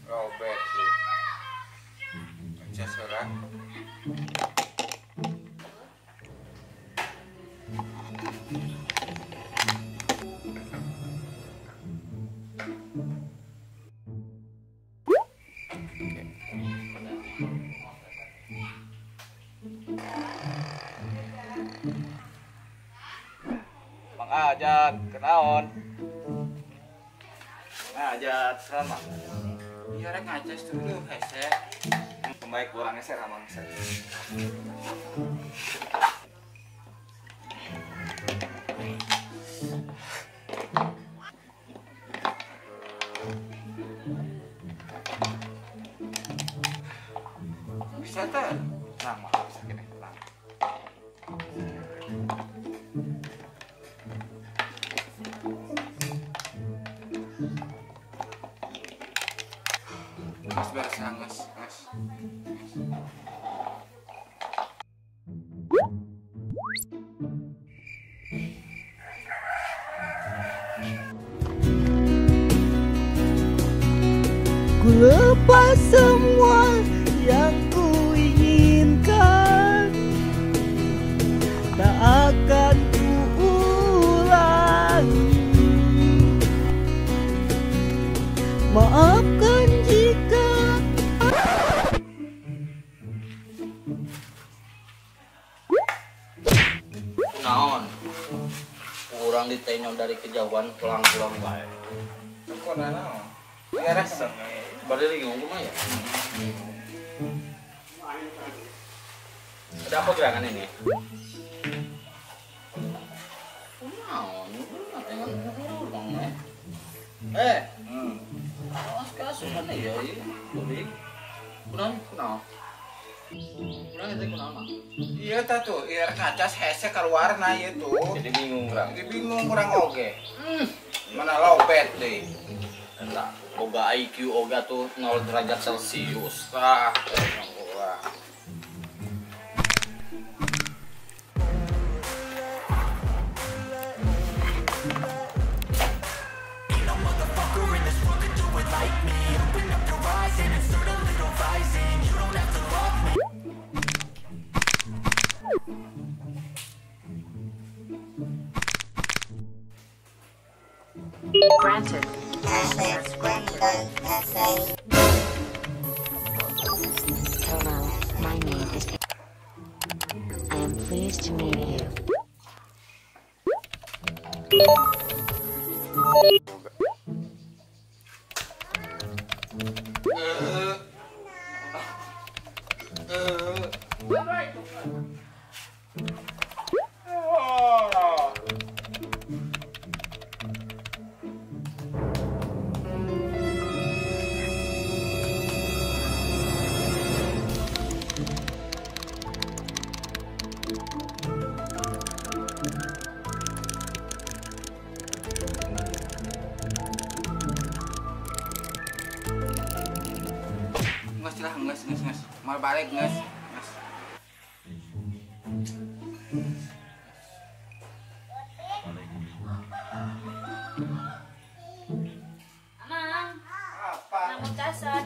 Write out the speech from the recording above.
Robert aja serang. Mang Ajat, kenaon? Ajat, sama. Iya rek ngacas dulu hese. Pembaik kurang eser amang eser. Bisa teh. Nah, maaf sakit nih. Nah. Mas beres ngas. Ku lepas semua yang ku inginkan, tak akan ku ulangi. Maafkan jika Naon? Kurang ditenyo dari kejauhan pulang-pulang baik. Kok nana? Iya rek. Balik lagi ngomong ya. Ada apa gerangan ini? Naon? Dengan ngomong ya. Awas kasus kan ya ini. Jadi, kunang. Kunang itu kunang mah. Iya ta tuh, iya rek ngacas hese keluar na ieu tuh. Jadi bingung kurang. Jadi bingung kurang oge. Mana lopet deh. Enggak, boga IQ oga tuh 0 derajat Celcius. Tah, kurang. Granted. Hello, my name is. I am pleased to meet you. Nges. Mal balik nges. Amang, Apa? rambut kasar.